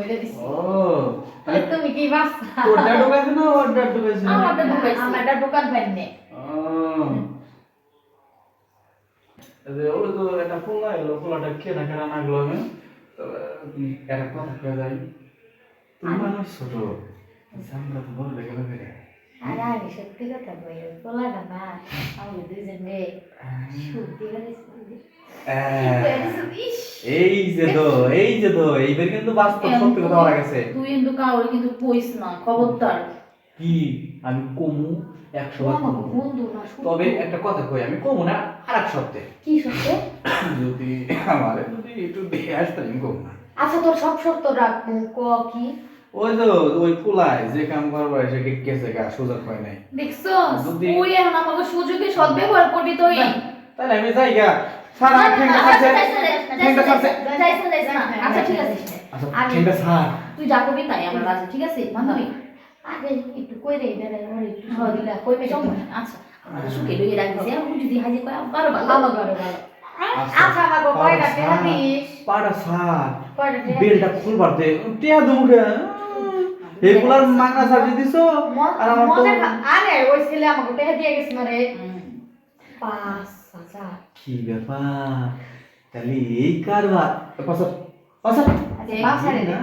বলে দিছি ও তুমি কি বাসা ওটা ঢুকাইছে না ওটা ঢুকাইছে আমারটা ঢুকাইছি আমারটা দোকান পাইনি ওই তো একটা পোলা এলো পোলাটা কেনা কেনা না গেলো আমি একটা কথা কে যাই তুমি মানুষ ছোট আমরা তো বড় লেগে গেলে আর আমি সত্যি কথা কই পোলাটা না আমাদের দুইজনে সত্যি করে এই যে তো এইবার কিন্তু বাস্তব সত্যি কথা বলা গেছে তুই কিন্তু কাউরে কিন্তু কইস না খবরদার কি আমি কমু 100 বার কমু। বন্ধু না তবে একটা কথা কই আমি কমু না আরেক শব্দে কি সত্যি যদি আমারে যদি একটু দেখে আসতে আমি কমু না আচ্ছা তোর সব সত্য রাখবো ক কি ওই তো ওই পোলায় যে কাম করবো সে গেছে গা সুযোগ পায় নাই দেখছো যদি- তুই এখন আমাকে সুযোগে সদ্ব্যবহার করবি তুই তাহলে আমি যাই গা সারা ঠেঙ্গা ছাড়ছে ঠেঙ্গা ছাড়ছে আচ্ছা ঠিক আছে আচ্ছা আমি- ঠেঙ্গা ছাড় তুই যা করবি তাই আমরা রাজি ঠিক আছে বান্ধবী আগে একটু কই রে বেড়াই ওর একটু দিলা কই মে সমস্যা নেই, আচ্ছা আমরা সুখে লইয়ে রাখিস এখন যদি হাজি কয় আরো ভালো আমার ঘরে ভালো আচ্ছা আমাকে কয়টা টেহা দিস পাড়া ছাড় কয়টা টেহা বেলটা ফুল বাড়তে টিয়া দুমুখে এগুলার মাগনা সার্ভিস দিছো আর আমার তো আরে ওই ছেলে আমাকে টেহা দিয়ে গেছে মারে 5,000 কি ব্যাপার তাহলে এই কারবার পাশা পাশা আচ্ছা 5,000 দে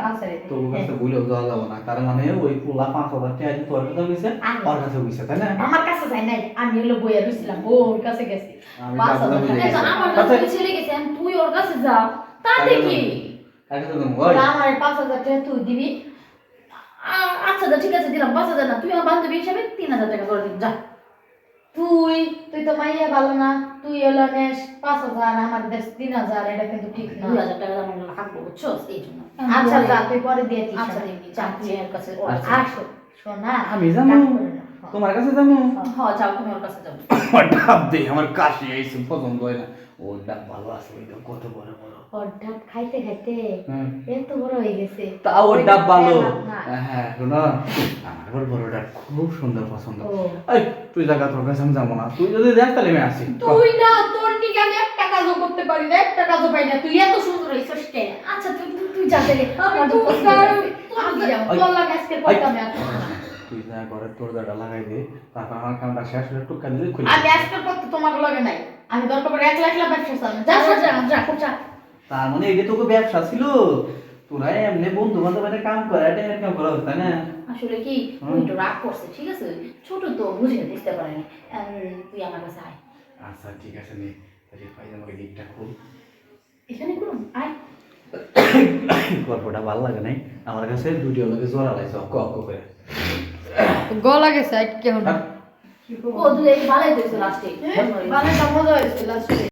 তো কাছে বইলেও যাওয়া যাবে না তার মানে ওই পোলা 5,000 টাকা দিয়ে তোর কাছে গেছে ওর কাছে গেছে তাই না আমার কাছে যাই নাই আমি হলো বইয়া রইছিলাম ওর কাছে গেছি আমি 5,000 বুঝে গেছি। আচ্ছা আমার কাছে ছেলে গেছে এখন তুই ওর কাছে যা তাতে কি কার কাছে যাবো ওই আমার 5,000 টাকা তুই দিবি আচ্ছা ঠিক আছে দিলাম 5,000 না তুই আমার বান্ধবী হিসাবে 3,000 টাকা করে দিন যা তুই তো মাইয়া ভালো না তুই হলো নেস 5,000 আমার দেশ 3,000 এটা কিন্তু ঠিক না 2,000 টাকা আমরা রাখবো বুঝছো এই জন্য আচ্ছা যা তুই পরে দিয়ে দিস আচ্ছা দিবি যা তুই ওর কাছে আচ্ছা। আসো শোনা আমি যাবো তোমার কাছে যাবো হ্যাঁ যাও তুমি ওর কাছে যাও ডাব দে আমার কাশি আইছে পছন্দ হয় না ও ডাব ভালো আছে ওই ডাব কত বড় বড় ওর ডাব খাইতে খাইতে হুম। এত বড় হয়ে গেছে তাও ওর ওই ডাব ভালো ডাব না। হ্যাঁ শোনো আমার বড় ডাব খুব সুন্দর পছন্দ ও। এই তুই জায়গা তোর কাছে আমি যাবো না তুই যদি দেখ তাহলে আমি আসি তুই না তোর নিকে আমি একটা কাজও করতে পারি না একটা কাজও পাই না তুই এত সুন্দর হইছিস কে আচ্ছা তুই যাতে রে আমার তো তুই পছন্দ কার- হয়েছে। আমি যাবো তোর লাগে আজকে করতাম না তুই যা করে তোর জায়গা লাগাই দে তারপর আমার কামটা শেষ হলে টুকা দিলে খুলে আমি আজকে করতে তোমার লগে নাই আমি দরকার পড়ে একলা একলা ব্যবসা চালাম যা যা যা যা যা তার মানে এটা তোকে ব্যবসা ছিল তোরা এমনি বন্ধু বান্ধবের কাম করে এটা এরকম করা হতো তাই না আসলে কি তুই একটু রাগ করছে ঠিক আছে ছোট তো বুঝতে পারেনি তুই আমার কাছে আয় আচ্ছা ঠিক আছে নে তাহলে ভাই আমাকে গিফটটা খুব এখানে করুন আয় গল্পটা ভালো লাগে নাই আমার কাছে ভিডিও লাগে জোড়া লাগছে অক্ক অক্ক করে গলা গেছে কেমন আর ও তুই এই ভালোই কইছো লাস্টে মানে মজা হয়েছে লাস্টে